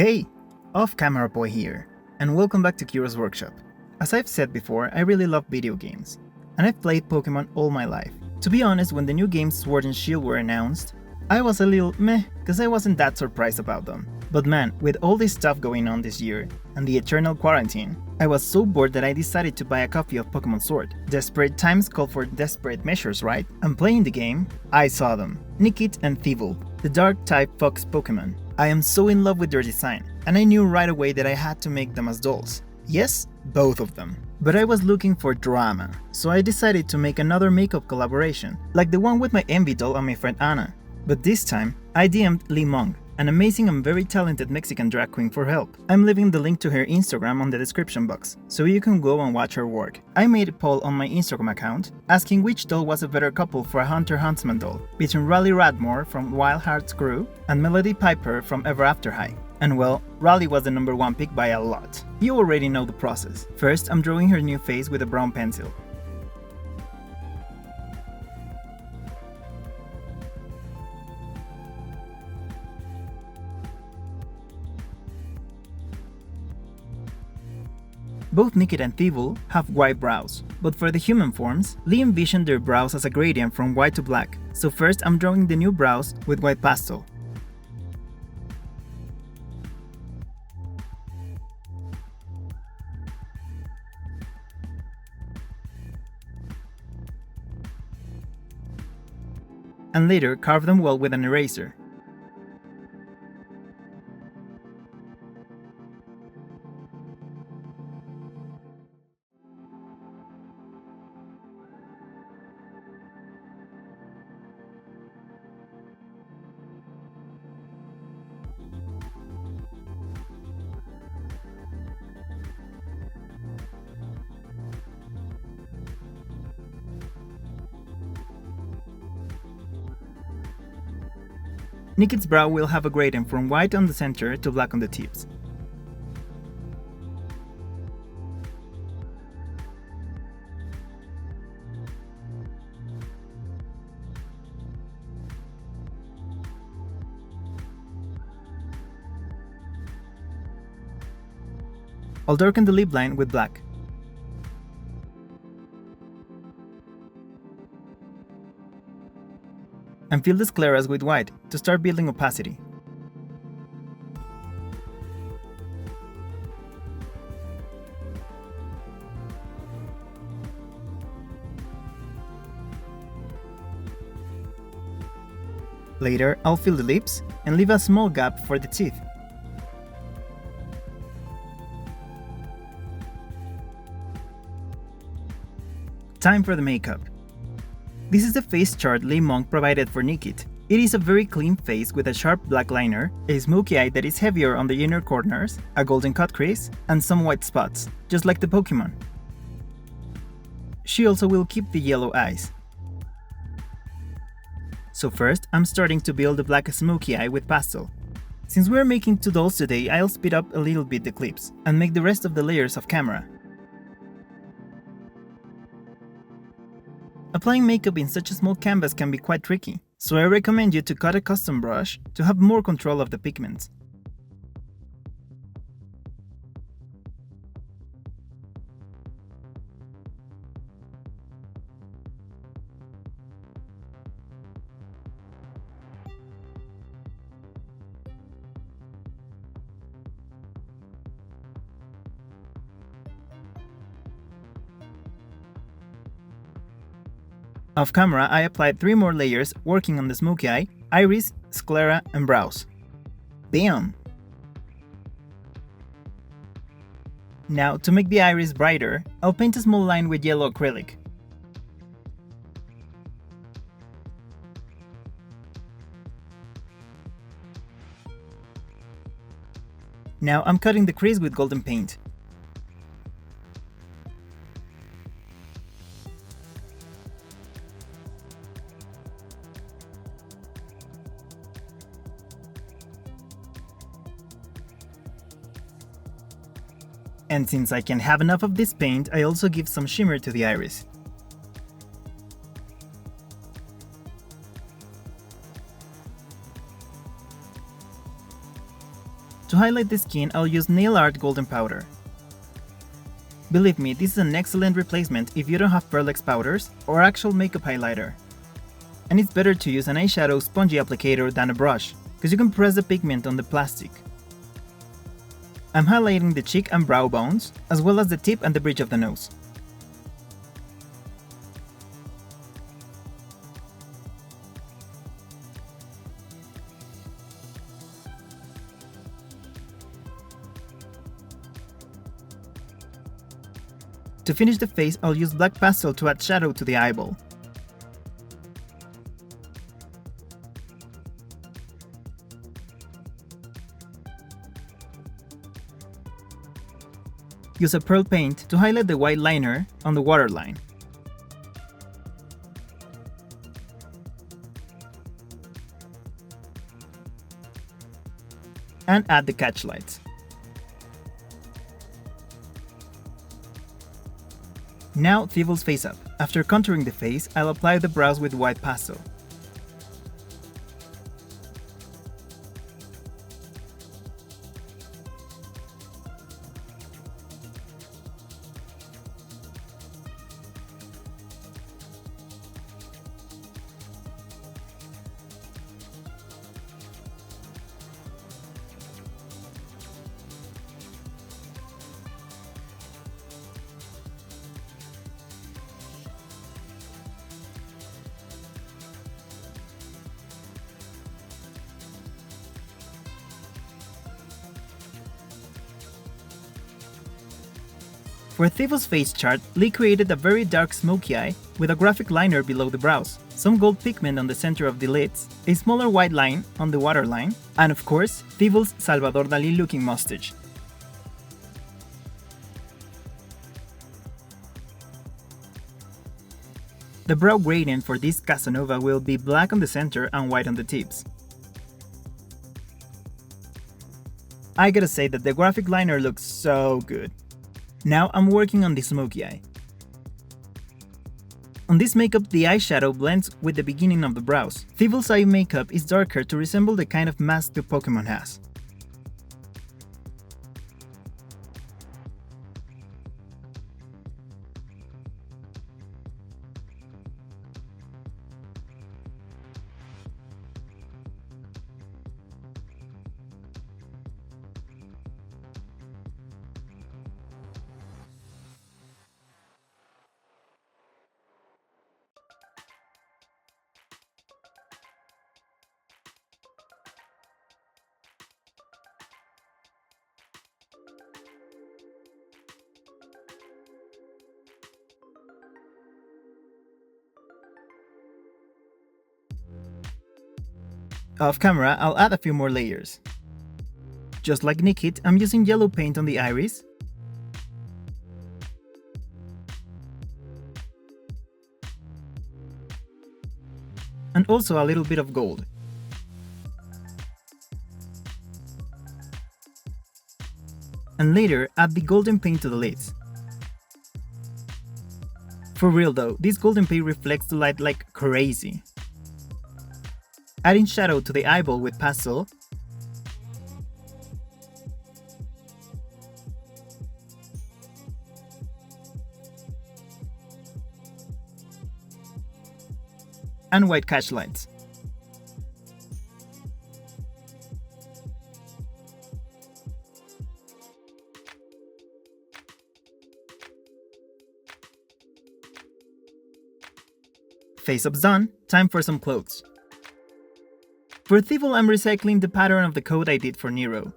Hey! Off-camera boy here, and welcome back to Kira's Workshop. As I've said before, I really love video games, and I've played Pokemon all my life. To be honest, when the new games Sword and Shield were announced, I was a little meh, cause I wasn't that surprised about them. But man, with all this stuff going on this year, and the eternal quarantine, I was so bored that I decided to buy a copy of Pokemon Sword. Desperate times call for desperate measures, right? And playing the game, I saw them. Nickit and Thievul, the Dark-type Fox Pokemon. I am so in love with their design, and I knew right away that I had to make them as dolls. Yes, both of them. But I was looking for drama, so I decided to make another makeup collaboration, like the one with my Envy doll and my friend Anna. But this time, I DM'd Lee Monk, an amazing and very talented Mexican drag queen, for help. I'm leaving the link to her Instagram on the description box, so you can go and watch her work. I made a poll on my Instagram account, asking which doll was a better couple for a Huntsman doll, between Rallee Radmore from Wild Hearts Crew and Melody Piper from Ever After High. And well, Rallee was the number one pick by a lot. You already know the process. First, I'm drawing her new face with a brown pencil. Both Nikit and Thievul have white brows, but for the human forms, Lee envisioned their brows as a gradient from white to black, so first I'm drawing the new brows with white pastel. And later carve them well with an eraser. Nikit's brow will have a gradient from white on the center to black on the tips. I'll darken the lip line with black. And fill the scleras with white to start building opacity. Later, I'll fill the lips and leave a small gap for the teeth. Time for the makeup. This is the face chart Lee Monk provided for Nikit. It is a very clean face with a sharp black liner, a smoky eye that is heavier on the inner corners, a golden cut crease, and some white spots, just like the Pokemon. She also will keep the yellow eyes. So first, I'm starting to build the black smoky eye with pastel. Since we're making two dolls today, I'll speed up a little bit the clips, and make the rest of the layers off camera. Applying makeup in such a small canvas can be quite tricky, so I recommend you to cut a custom brush to have more control of the pigments. Off camera, I applied 3 more layers working on the smoky eye, iris, sclera, and brows. Bam! Now, to make the iris brighter, I'll paint a small line with yellow acrylic. Now I'm cutting the crease with golden paint. And since I can't have enough of this paint, I also give some shimmer to the iris. To highlight the skin, I'll use nail art golden powder. Believe me, this is an excellent replacement if you don't have Pearl-X powders or actual makeup highlighter. And it's better to use an eyeshadow spongy applicator than a brush, because you can press the pigment on the plastic. I'm highlighting the cheek and brow bones, as well as the tip and the bridge of the nose. To finish the face, I'll use black pastel to add shadow to the eyeball. Use a pearl paint to highlight the white liner on the waterline. And add the catch lights. Now Thievel's face up. After contouring the face, I'll apply the brows with white pastel. For Thievel's face chart, Lee created a very dark smoky eye with a graphic liner below the brows, some gold pigment on the center of the lids, a smaller white line on the waterline, and of course, Thievel's Salvador Dalí looking mustache. The brow gradient for this Casanova will be black on the center and white on the tips. I gotta say that the graphic liner looks so good. Now I'm working on the smoky eye. On this makeup, the eyeshadow blends with the beginning of the brows. Thievel's eye makeup is darker to resemble the kind of mask the Pokémon has. Off camera, I'll add a few more layers. Just like Nikit, I'm using yellow paint on the iris, and also a little bit of gold. And later, add the golden paint to the lids. For real though, this golden paint reflects the light like crazy. Adding shadow to the eyeball with pastel, and white catch lights. Face up's done, time for some clothes. For Thievul, I'm recycling the pattern of the coat I did for Nero.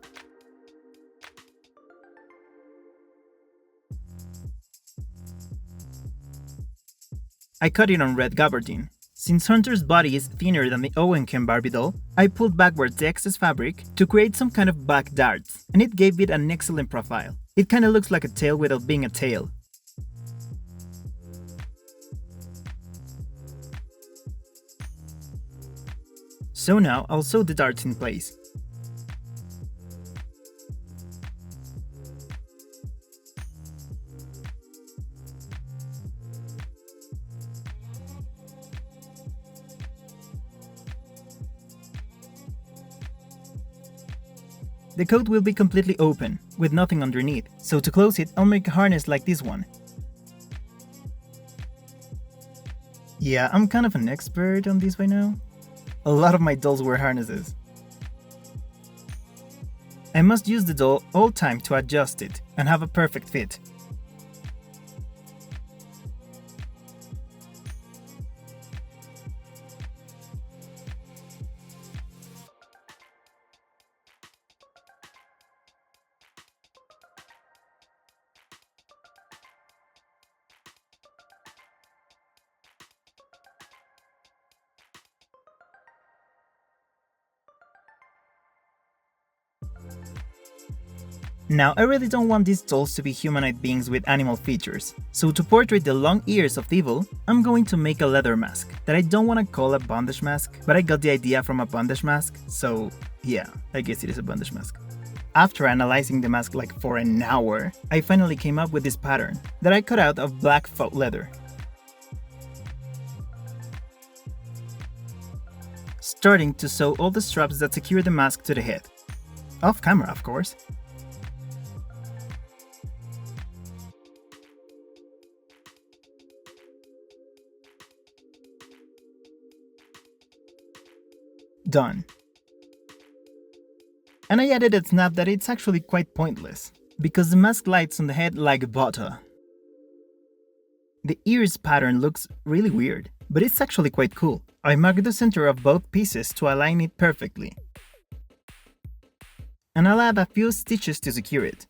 I cut it on red gabardine. Since Hunter's body is thinner than the Owen Ken Barbie doll, I pulled backwards the excess fabric to create some kind of back darts, and it gave it an excellent profile. It kinda looks like a tail without being a tail. So now I'll sew the darts in place. the coat will be completely open, with nothing underneath, so to close it I'll make a harness like this one. Yeah, I'm kind of an expert on this by now. A lot of my dolls wear harnesses. I must use the doll all time to adjust it and have a perfect fit. Now, I really don't want these dolls to be humanoid beings with animal features, so to portray the long ears of Thievul, I'm going to make a leather mask that I don't want to call a bondage mask, but I got the idea from a bondage mask, so yeah, I guess it is a bondage mask. After analyzing the mask like for an hour, I finally came up with this pattern that I cut out of black faux leather. Starting to sew all the straps that secure the mask to the head. Off camera, of course. Done. And I added a snap that it's actually quite pointless, because the mask lights on the head like butter. The ears pattern looks really weird, but it's actually quite cool. I marked the center of both pieces to align it perfectly. And I'll add a few stitches to secure it.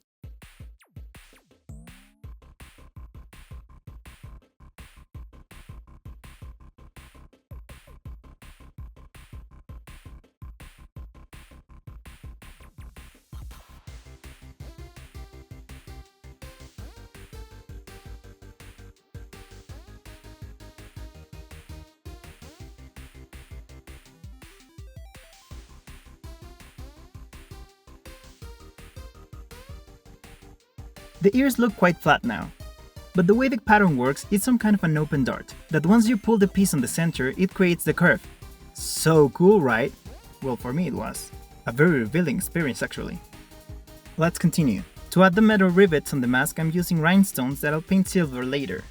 The ears look quite flat now, but the way the pattern works is some kind of an open dart, that once you pull the piece on the center, it creates the curve. So cool, right? Well, for me it was. A very revealing experience actually. Let's continue. To add the metal rivets on the mask, I'm using rhinestones that I'll paint silver later.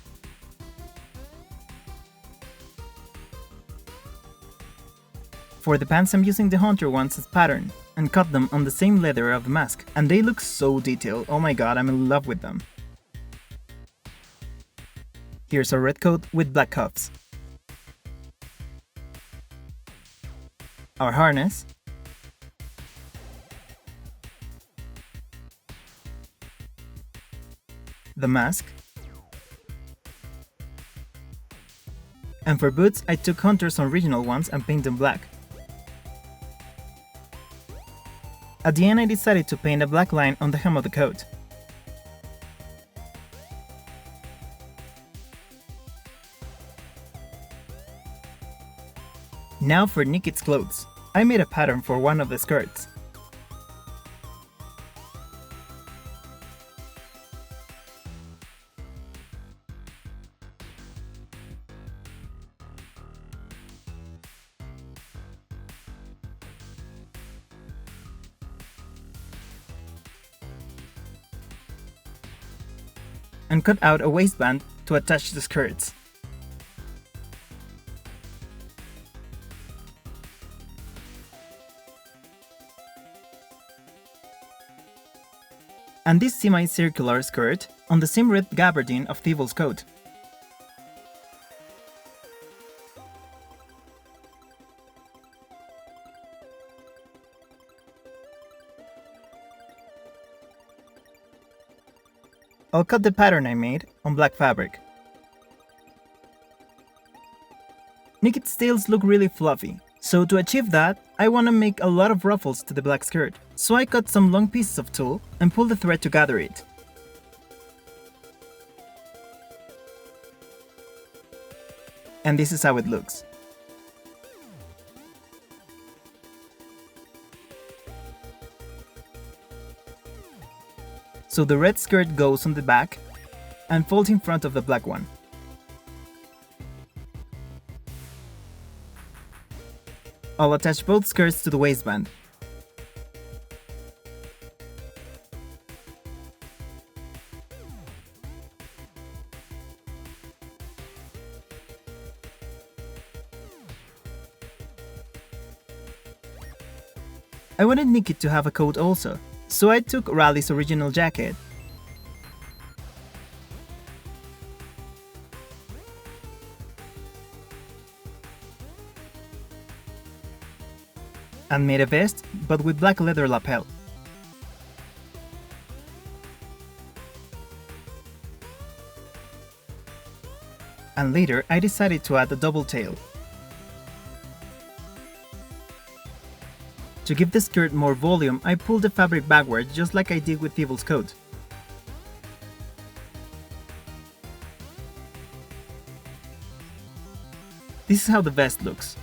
For the pants, I'm using the hunter ones as pattern, and cut them on the same leather of the mask, and they look so detailed. Oh my god, I'm in love with them. Here's a red coat with black cuffs. Our harness. The mask. And for boots, I took Hunter's original ones and painted them black. At the end I decided to paint a black line on the hem of the coat. Now for Nikit's clothes. I made a pattern for one of the skirts. And cut out a waistband to attach the skirts. And this semi-circular skirt on the same red gabardine of Thievul's coat. I'll cut the pattern I made on black fabric. Nikit's tails look really fluffy, so to achieve that, I want to make a lot of ruffles to the black skirt. So I cut some long pieces of tulle and pulled the thread to gather it. And this is how it looks. So the red skirt goes on the back and folds in front of the black one. I'll attach both skirts to the waistband. I wanted Nikit to have a coat also, so I took Rallee's original jacket and made a vest, but with black leather lapel. And later I decided to add a double tail. To give the skirt more volume, I pulled the fabric backward just like I did with Thievul's coat. This is how the vest looks.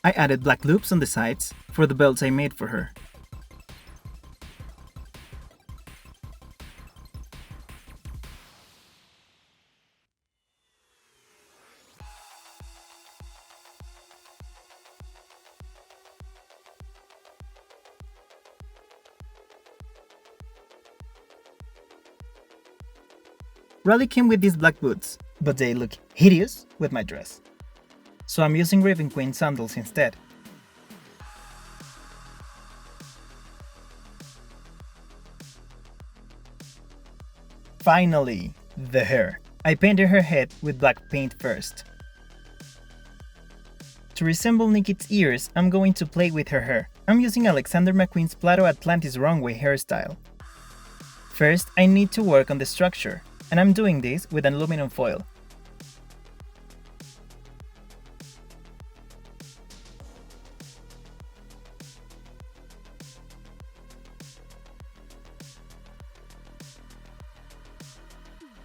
I added black loops on the sides for the belts I made for her. Rallee came with these black boots, but they look hideous with my dress. So I'm using Raven Queen sandals instead. Finally, the hair. I painted her head with black paint first. To resemble Nickit's ears, I'm going to play with her hair. I'm using Alexander McQueen's Plato Atlantis Runway hairstyle. First, I need to work on the structure, and I'm doing this with an aluminum foil.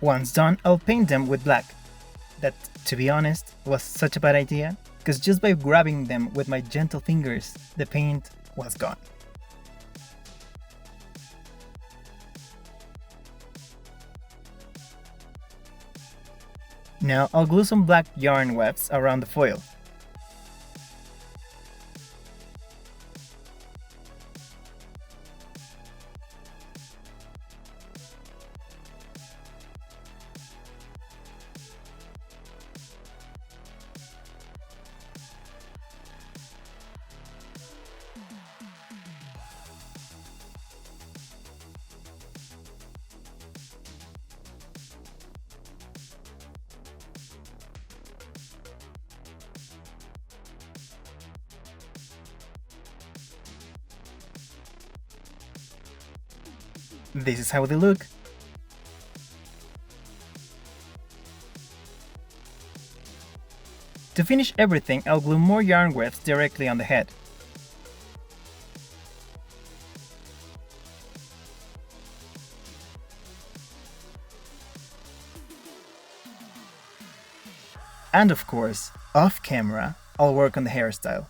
Once done, I'll paint them with black. That, to be honest, was such a bad idea, because just by grabbing them with my gentle fingers, the paint was gone. Now I'll glue some black yarn wefts around the foil. This is how they look. To finish everything, I'll glue more yarn wefts directly on the head. And of course, off camera, I'll work on the hairstyle.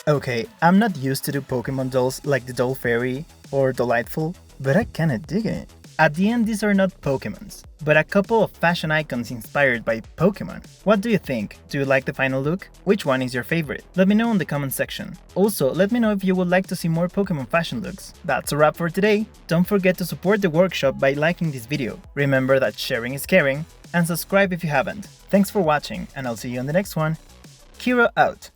Okay, I'm not used to do Pokemon dolls like the Doll Fairy or Delightful, but I kinda dig it. At the end, these are not Pokemons, but a couple of fashion icons inspired by Pokemon. What do you think? Do you like the final look? Which one is your favorite? Let me know in the comment section. Also, let me know if you would like to see more Pokemon fashion looks. That's a wrap for today. Don't forget to support the workshop by liking this video. Remember that sharing is caring, and subscribe if you haven't. Thanks for watching, and I'll see you on the next one. Kira out.